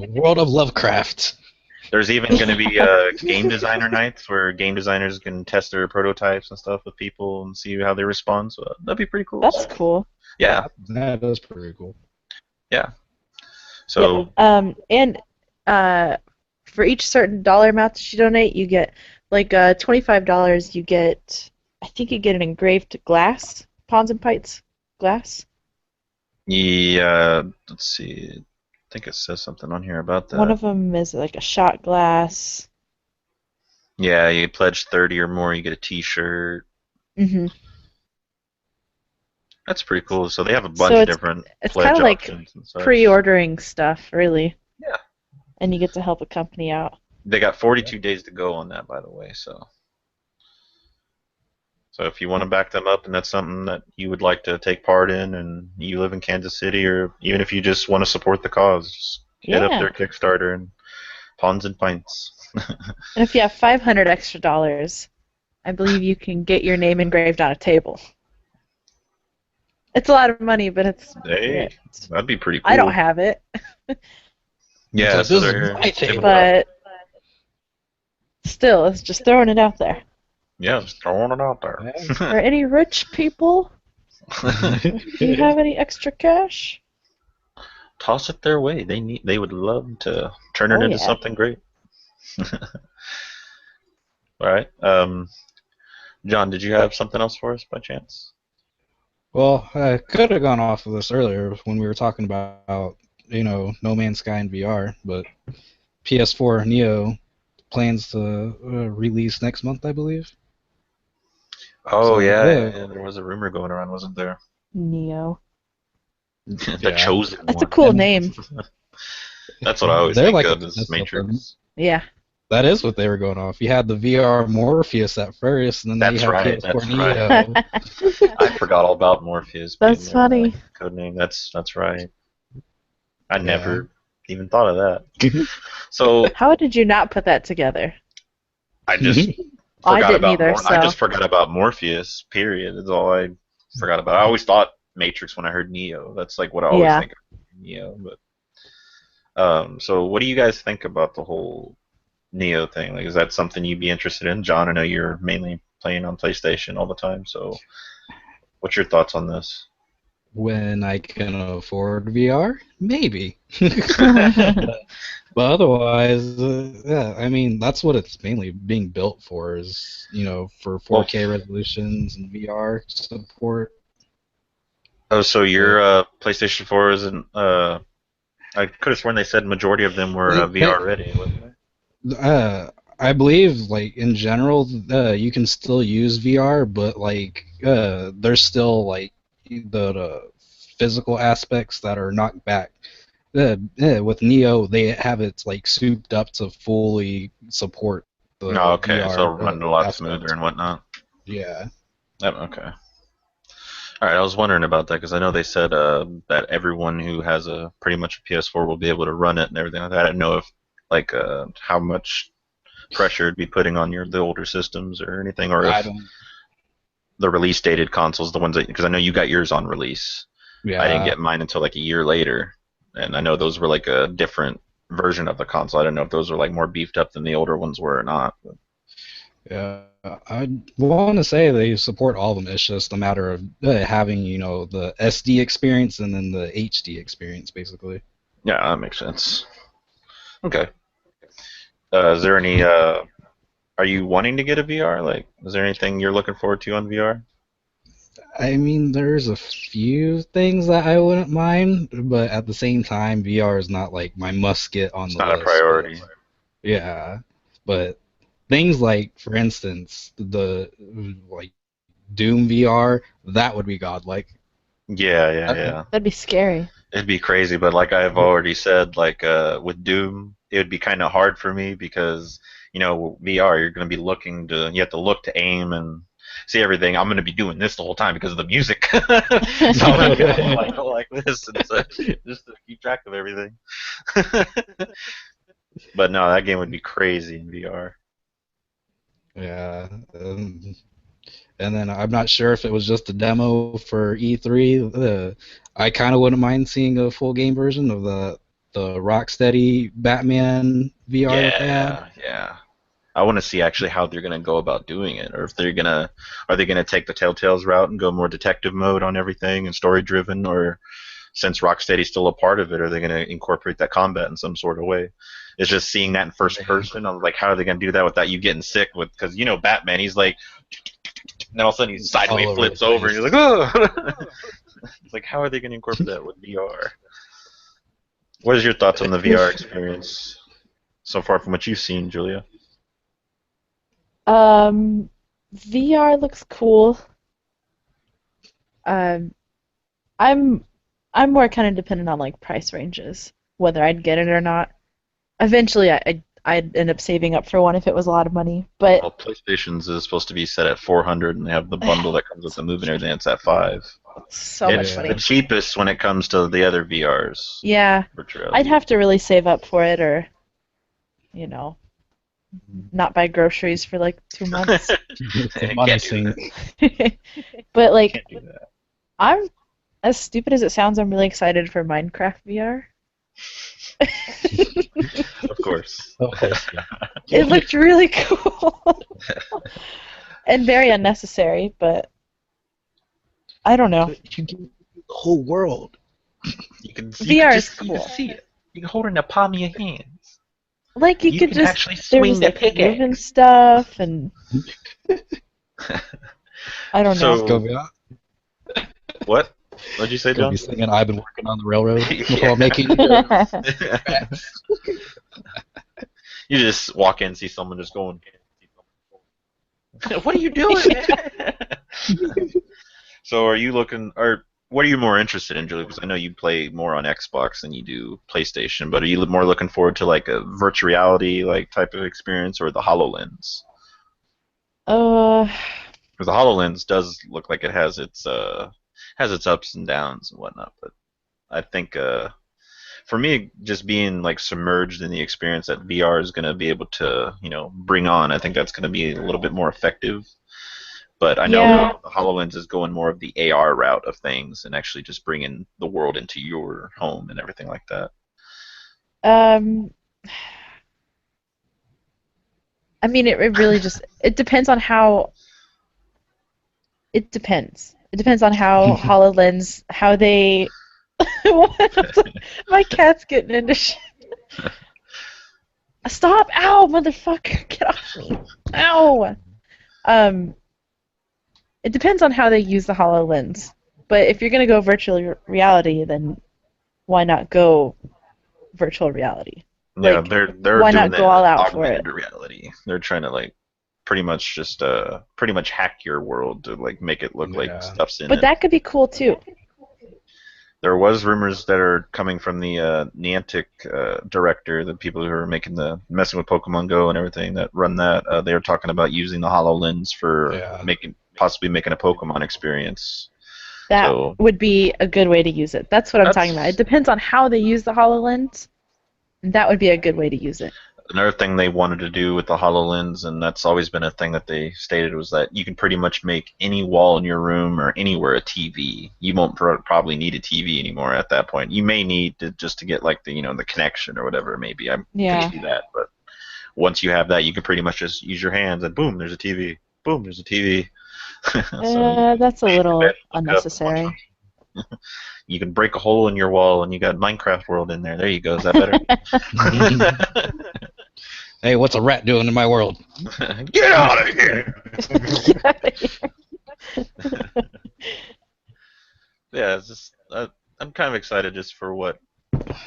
World of Lovecraft. There's even going to be game designer nights where game designers can test their prototypes and stuff with people and see how they respond. So that'd be pretty cool. That's cool. Yeah. That is pretty cool. Yeah. So. And for each certain dollar amount that you donate, you get like $25. You get, I think you get an engraved glass, Pawns and Pints glass. Yeah. Let's see. I think it says something on here about that. One of them is like a shot glass. Yeah, you pledge 30 or more, you get a T-shirt. Mhm. That's pretty cool. So they have a bunch of different pledge options. It's kind of like pre-ordering stuff, really. Yeah. And you get to help a company out. They got 42 days to go on that, by the way. So if you want to back them up and that's something that you would like to take part in and you live in Kansas City or even if you just want to support the cause, just hit up their Kickstarter and Pawns and Pints. And if you have $500 extra, I believe you can get your name engraved on a table. It's a lot of money, but it's... Hey, that'd be pretty cool. I don't have it. Yeah, so this is my table. But still, it's just throwing it out there. Yeah, just throwing it out there. Are any rich people? Do you have any extra cash? Toss it their way. They would love to turn it into something great. All right. John, did you have something else for us by chance? Well, I could have gone off of this earlier when we were talking about No Man's Sky in VR, but PS4 Neo plans to release next month, I believe. Oh So yeah, there was a rumor going around, wasn't there? Neo. The yeah, chosen That's a one. cool and name. That's what I always they're think like a of as discipline. Matrix. Yeah. That is what they were going off. You had the VR Morpheus at first, and then now you That's have right. PS4 That's right. Neo. I forgot all about Morpheus being That's their funny. code name. That's right. I Yeah. never even thought of that. So How did you not put that together? I just I forgot didn't about either, I so just forgot about Morpheus. Period. That's all I forgot about. I always thought Matrix when I heard Neo. That's like what I always yeah. think of Neo. But so what do you guys think about the whole Neo thing? Like, is that something you'd be interested in, John? I know you're mainly playing on PlayStation all the time. So what's your thoughts on this? When I can afford VR, maybe. But otherwise, yeah, I mean, that's what it's mainly being built for is, for Well, 4K resolutions and VR support. oh, so But your PlayStation 4 isn't. I could have sworn they said majority of them were they, VR ready, wasn't they? uh, I believe, like, in general, you can still use VR, but, like, there's still, like, the physical aspects that are knocked back. With Neo, they have it, like, souped up to fully support No, the okay, so VR it'll run a lot smoother aspect. and whatnot. Yeah. Yep, okay. All right, I was wondering about that because I know they said that everyone who has a pretty much a PS4 will be able to run it and everything like that. I didn't know if like how much pressure it'd be putting on the older systems or anything, or I if don't. the release dated consoles, the ones that because I know you got yours on release. I didn't Yeah. get mine until like a year later, and I know those were like a different version of the console. I don't know if those were like more beefed up than the older ones were or not. But Yeah. I want to say they support all of them. It's just a matter of having, the SD experience and then the HD experience, basically. yeah, that makes sense. Okay. Is there any? Are you wanting to get a VR? Like, is there anything you're looking forward to on VR? I mean, there's a few things that I wouldn't mind, but at the same time, VR is not like my must get on It's the not a list. But priority. yeah, but things like, for instance, the like Doom VR, that would be godlike. Yeah, yeah, Uh, yeah. That'd be scary. It'd be crazy, but like I've already said, like with Doom, it would be kind of hard for me because VR, you're going to be you have to look to aim and see everything. I'm going to be doing this the whole time because of the music, so I'm going to be able to like go like this and such just to keep track of everything. But no, that game would be crazy in VR. Yeah. And then I'm not sure if it was just a demo for E3. I kind of wouldn't mind seeing a full game version of the Rocksteady Batman VR that they had. Yeah, yeah. I want to see actually how they're gonna go about doing it, or if are they gonna take the Telltale's route and go more detective mode on everything and story driven, or since Rocksteady's still a part of it, are they gonna incorporate that combat in some sort of way? It's just seeing that in first person. I'm like, how are they gonna do that without you getting sick? Because Batman, he's like, and then all of a sudden he sideways All over the flips over, and place. he's like, oh. It's like, how are they gonna incorporate that with VR? What is your thoughts on the VR If experience so far from what you've seen, Julia? Um, VR looks cool. Um, I'm I'm more kind of dependent on like price ranges, whether I'd get it or not. Eventually, I'd end up saving up for one if it was a lot of money. But Well, PlayStation's is supposed to be set at 400, and they have the bundle that comes with the move and everything. It's at 5. so much It's yeah, the money. cheapest when it comes to the other VRs. Yeah, Virtual I'd reality. have to really save up for it, or you know, not buy groceries for like 2 months. it's a You money can't do that. sink. But You like, can't do that. I'm as stupid as it sounds. I'm really excited for Minecraft VR. Of course. Of course, yeah. It looked really cool and very unnecessary, but I don't know. You get the whole world. VR is cool. see it. You can hold it in the palm of your hands. Like you You could can just actually there swing was the like moving pickaxe. stuff and I don't know. Go So VR. what? What'd you say, Gonna John? be singing "I've been working on the railroad" Yeah. while making. You just walk in, see someone just going. What are you doing, man? So, are you looking, or what are you more interested in, Julie? Because I know you play more on Xbox than you do PlayStation, but are you more looking forward to like a virtual reality like type of experience, or the HoloLens? uh, Because the HoloLens does look like it has its ups and downs and whatnot, but I think for me, just being like submerged in the experience that VR is going to be able to, bring on, I think that's going to be a little bit more effective. But I know yeah. the HoloLens is going more of the AR route of things and actually just bringing the world into your home and everything like that. Um, I mean, it really just it depends on how it depends. It depends on how HoloLens how they. My cat's getting into shit. Stop! Ow, motherfucker! Get off me! Ow! Um, it depends on how they use the HoloLens. But if you're gonna go virtual reality, then why not go virtual reality? Yeah, Like, they're why doing not go the all out for it? augmented reality. They're trying to like pretty much hack your world to like make it look like Yeah. stuff's in But it. that could be cool too. There was rumors that are coming from the Niantic director, the people who are making the messing with Pokemon Go and everything that run that. They are talking about using the HoloLens for Yeah. possibly making a Pokemon experience. That So would be a good way to use it. That's what I'm talking about. It that's depends on how they use the HoloLens. That would be a good way to use it. another thing they wanted to do with the HoloLens, and that's always been a thing that they stated was that you can pretty much make any wall in your room or anywhere a TV. You won't probably need a TV anymore at that point. You may need to just to get like the connection or whatever it may be. I can Yeah. see that, but once you have that, you can pretty much just use your hands and boom, there's a TV. Boom, there's a TV. So you can That's a lay in your bed, little look up, and watch unnecessary. something. You can break a hole in your wall, and you got Minecraft World in there. There you go. Is that better? Hey, what's a rat doing in my world? Get out of here! Yeah, it's just I'm kind of excited just for what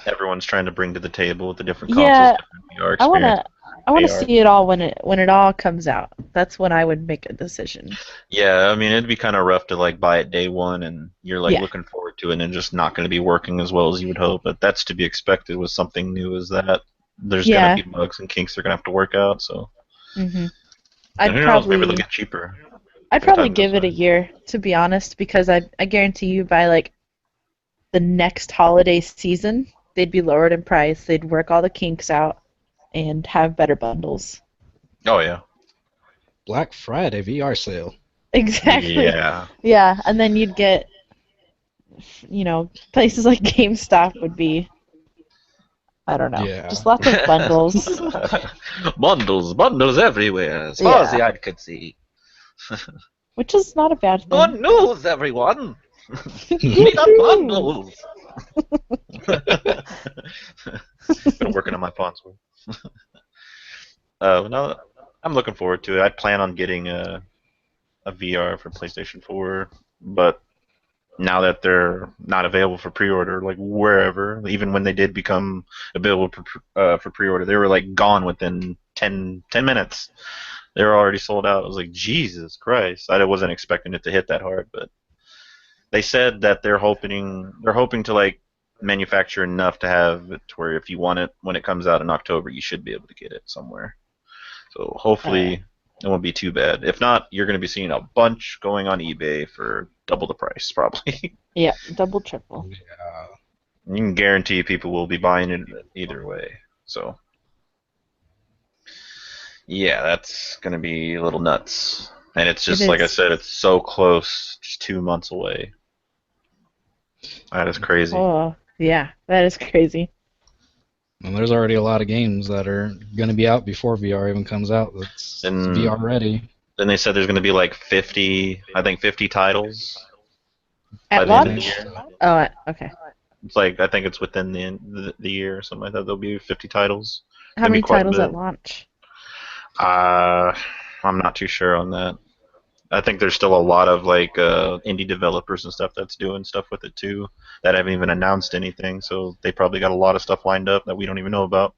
everyone's trying to bring to the table with the different consoles, Yeah, different VR I experience. wanna I wanna AR. see it all when it all comes out. That's when I would make a decision. Yeah, I mean it'd be kind of rough to like buy it day one and you're like Yeah. looking forward to it and then just not going to be working as well as you would hope. But that's to be expected with something new. Is that there's going to Yeah. be bugs and kinks they're going to have to work out. So Mhm. and I'd who knows? Maybe they'll probably get cheaper I'd as probably time goes give it a by. year, to be honest, because I guarantee you by like the next holiday season, they'd be lowered in price. They'd work all the kinks out and have better bundles. Oh yeah. Black Friday VR sale. Exactly. Yeah. Yeah, and then you'd get, places like GameStop would be, I don't know, Yeah. just lots of bundles. Bundles everywhere, as far as the Yeah, eye could see. which is not a bad Good thing. news, everyone! We got bundles! Been working on my fonts. No, I'm looking forward to it. I plan on getting a VR for PlayStation 4, but now that they're not available for pre-order, like wherever, even when they did become available for pre-order, they were like gone within 10 minutes. They were already sold out. I was like, Jesus Christ! I wasn't expecting it to hit that hard, but they said that they're hoping to like manufacture enough to have it to where if you want it when it comes out in October, you should be able to get it somewhere. So Uh, hopefully it won't be too bad. If not, you're going to be seeing a bunch going on eBay for double the price, probably. yeah, double, triple. Yeah. You can guarantee people will be buying it either way. So yeah, that's going to be a little nuts. And it's It just like I is. said, it's so close, just 2 months away. That is crazy. Oh, yeah, that is crazy. And there's already a lot of games that are going to be out before VR even comes out. That's And VR ready. then they said there's going to be like 50, I think 50 titles by At the end of the launch? year. Oh, okay. It's like I think it's within the year or something like that. There'll be 50 titles. It's How gonna be many quite a titles at bit. launch? Uh, I'm not too sure on that. I think there's still a lot of like indie developers and stuff that's doing stuff with it too that haven't even announced anything. So they probably got a lot of stuff lined up that we don't even know about.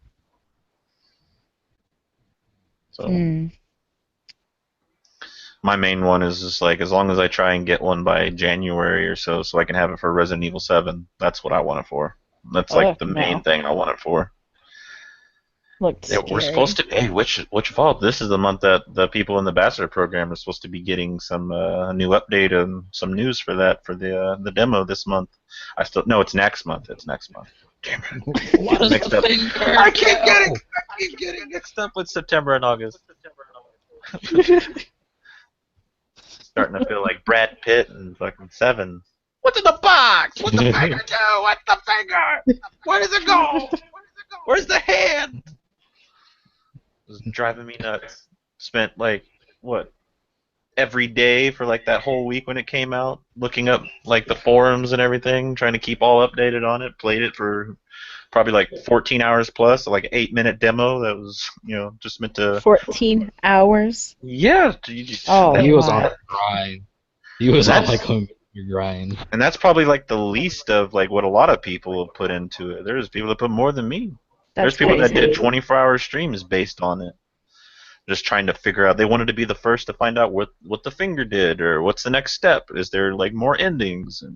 So Hmm. my main one is just like as long as I try and get one by January or so, so I can have it for Resident Evil 7. That's what I want it for. That's Oh like the main no, thing I want it for. looked Yeah, we're supposed scary. to. Hey, which fall? This is the month that the people in the ambassador program are supposed to be getting some new update and some news for that for the demo this month. I still no, it's next month. It's next month. Damn it, What getting is mixed the up. finger? I keep getting mixed up with September and August. Starting to feel like Brad Pitt and fucking Seven. What's in the box? What's the finger do? What's the finger? Where does it go? Where's the hand? It was driving me nuts. Spent like what every day for like that whole week when it came out, looking up like the forums and everything, trying to keep all updated on it. Played it for probably like 14 hours plus, like an 8-minute demo that was just meant to. 14 hours. Yeah, Oh He was on my. a grind. He was on that's like a grind. and that's probably like the least of like what a lot of people have put into it. There's people that put more than me. There's That's people that did crazy. 24-hour streams based on it. Just trying to figure out. They wanted to be the first to find out what the finger did or what's the next step. Is there like more endings? And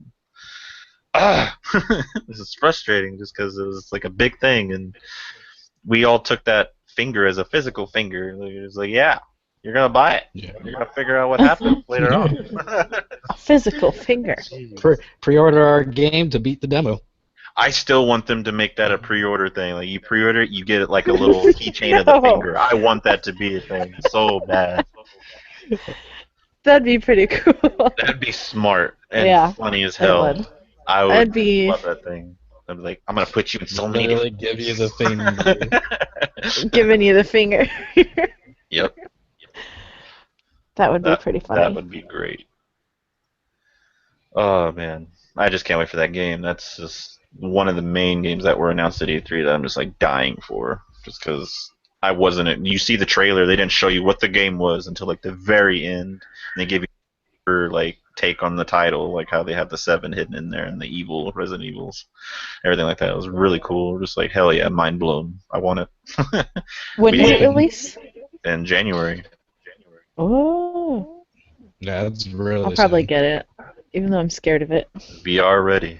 this is frustrating just because it was like a big thing, and we all took that finger as a physical finger. It was like, yeah, you're gonna buy it. Yeah. You're gonna figure out what happens later on. A physical finger. Pre-order our game to beat the demo. I still want them to make that a pre-order thing. Like you pre-order it, you get it like a little keychain of the No. finger. I want that to be a thing so bad. That'd be pretty cool. That'd be smart and Yeah, funny as it hell. would. I would That'd be love that thing. I'd be like, I'm gonna put you in so many Literally give you the finger. different. giving you the finger. Yep, That would be that pretty that funny. would be great. Oh man, I just can't wait for that game. That's just one of the main games that were announced at E3 that I'm just like dying for, just because I wasn't. You see the trailer, they didn't show you what the game was until like the very end, and they gave you her like take on the title, like how they had the 7 hidden in there and the evil Resident Evils, everything like that. It was really cool. Just like hell yeah, mind blown. I want it. When We does it didn't release? in January. Oh, Yeah, that's really I'll probably soon. get it, even though I'm scared of it. VR ready,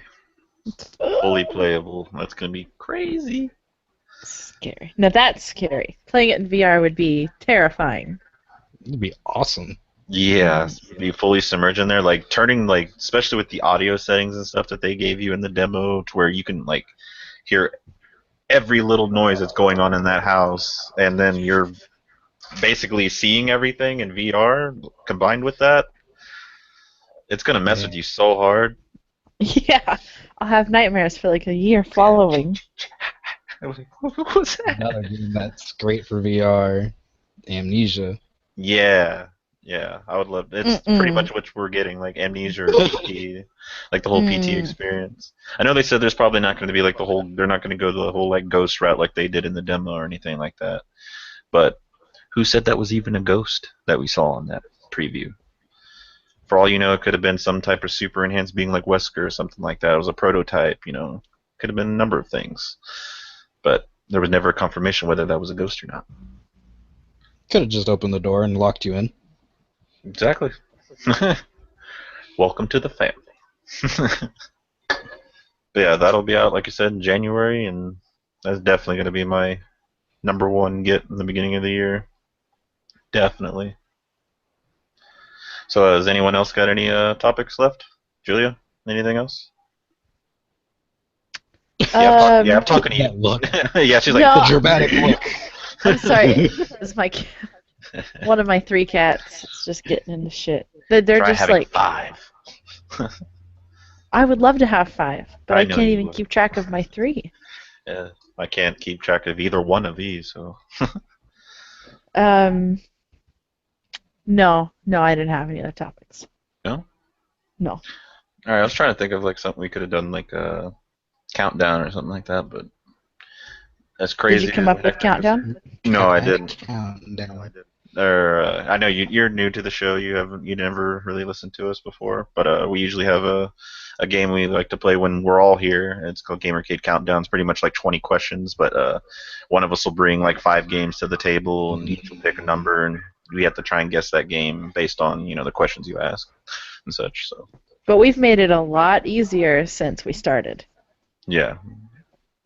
fully playable. That's gonna be crazy. Scary. Now that's scary. Playing it in VR would be terrifying. It'd be awesome. Yeah, be fully submerged in there, like turning like especially with the audio settings and stuff that they gave you in the demo, to where you can like hear every little noise that's going on in that house, and then you're basically seeing everything in VR combined with that. It's gonna mess Yeah. with you so hard. Yeah, I'll have nightmares for like a year following. I was like, what was that? Another game that's great for VR, Amnesia. Yeah, yeah, I would love. It's pretty Mm-mm. much what we're getting, like Amnesia or PT, like the whole PT Mm. experience. I know they said there's probably not going to be like the whole. They're not going to go the whole like ghost route like they did in the demo or anything like that. But who said that was even a ghost that we saw in that preview? For all you know, it could have been some type of super enhanced being like Wesker or something like that. It was a prototype, Could have been a number of things, but there was never a confirmation whether that was a ghost or not. Could have just opened the door and locked you in. Exactly. Welcome to the family. But yeah, that'll be out, like I said, in January, and that's definitely going to be my number one get in the beginning of the year. Definitely. So, has anyone else got any topics left? Julia, anything else? Yeah, I'm talking to you. That look. Yeah, she's like, No. The dramatic look. I'm sorry. This is my one of my 3 cats. It's just getting into shit. They're try just having like 5. I would love to have 5, but I I know can't you even would. keep track of my 3. I can't keep track of either one of these, so. No, I didn't have any other topics. No? No. All right, I was trying to think of like something we could have done, like a countdown or something like that, but as crazy. Did you come up with countdown? No, I didn't. Countdown. I know you're new to the show. You never really listened to us before, but we usually have a game we like to play when we're all here. It's called GamerCade Countdown. It's pretty much like 20 questions, but one of us will bring like 5 games to the table, and each will pick a number, and we have to try and guess that game based on the questions you ask and such. So But we've made it a lot easier since we started. yeah,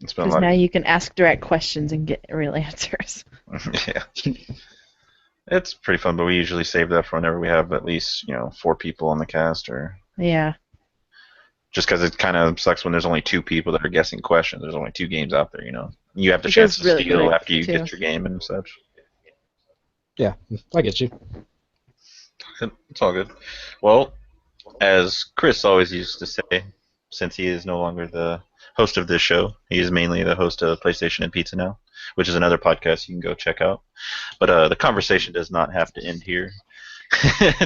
it's been a Because lot. now you can ask direct questions and get real answers. Yeah. It's pretty fun, but we usually save that for whenever we have at least 4 people on the cast, or Yeah. just because it kind of sucks when there's only 2 people that are guessing questions. There's only 2 games out there. You have the It chance goes to really steal quick, after you too. get your game and such. Yeah, I get you. It's all good. Well, as Chris always used to say, since he is no longer the host of this show, he is mainly the host of PlayStation and Pizza now, which is another podcast you can go check out. But the conversation does not have to end here.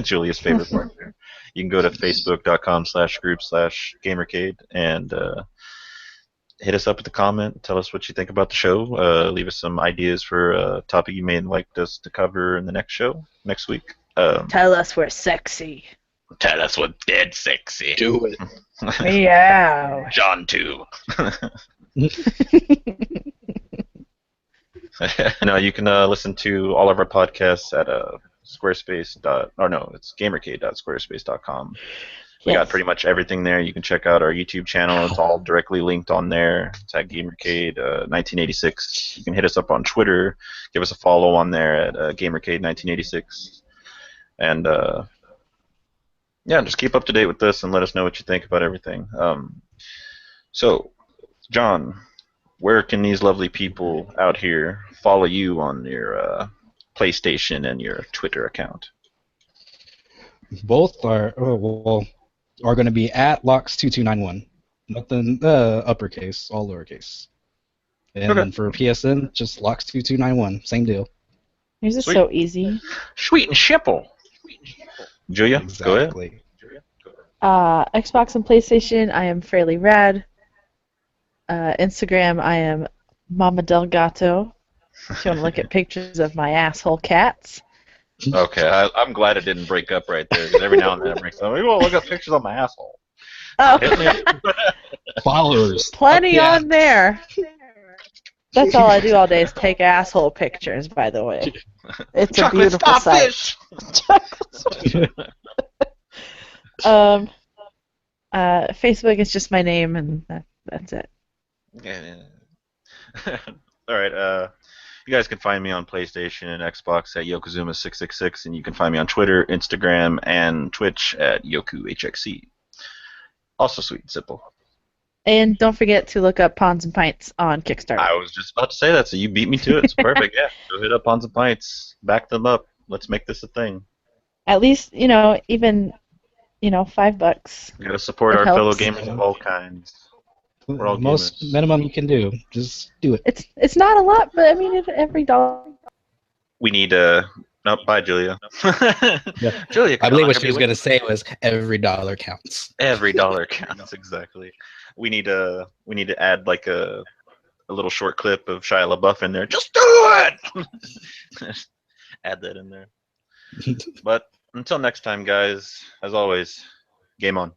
Julia's favorite part there. You can go to facebook.com/group/GamerCade and hit us up with a comment. Tell us what you think about the show. Leave us some ideas for a topic you may like us to cover in the next show next week. Tell us we're sexy. Tell us what dead sexy. Do it. Meow. John too. No, you can listen to all of our podcasts at Squarespace. It's GamerCade.squarespace.com. We got pretty much everything there. You can check out our YouTube channel. It's all directly linked on there. It's at GamerCade 1986. You can hit us up on Twitter. Give us a follow on there at GamerCade 1986. And just keep up to date with this and let us know what you think about everything. So, John, where can these lovely people out here follow you on your PlayStation and your Twitter account? Both are going to be at Lox2291. Nothing uppercase, all lowercase. And then for PSN, just Lox2291. Same deal. Yours is Sweet. so easy. Sweet and simple. Julia, go ahead. Exactly. Xbox and PlayStation, I am fairly rad. Instagram, I am Mama Del Gato. If you want to look at pictures of my asshole cats. Okay, I'm glad it didn't break up right there, because every now and then it breaks up. We will look at pictures of my asshole. Hit me Oh, up. Followers. plenty Yeah. on there. That's all I do all day is take asshole pictures, by the way. It's a beautiful sight. Facebook is just my name, and that's it. Yeah. All right. You guys can find me on PlayStation and Xbox at Yokozuna666, and you can find me on Twitter, Instagram, and Twitch at YokuHXC. Also sweet and simple. And don't forget to look up Pawns and Pints on Kickstarter. I was just about to say that, so you beat me to it. It's perfect. Yeah, go hit up Pawns and Pints. Back them up. Let's make this a thing. At least, even, $5. We gotta support It our helps. fellow gamers of all kinds. We're all Most gamers. minimum you can do. Just do it. It's not a lot, but I mean, every dollar. We need no, bye, Julia. Yeah. Julia, I believe what she be was with going to say was every dollar counts. Every dollar counts, exactly. We need to add like a little short clip of Shia LaBeouf in there. Just do it. Add that in there. But until next time, guys. As always, game on.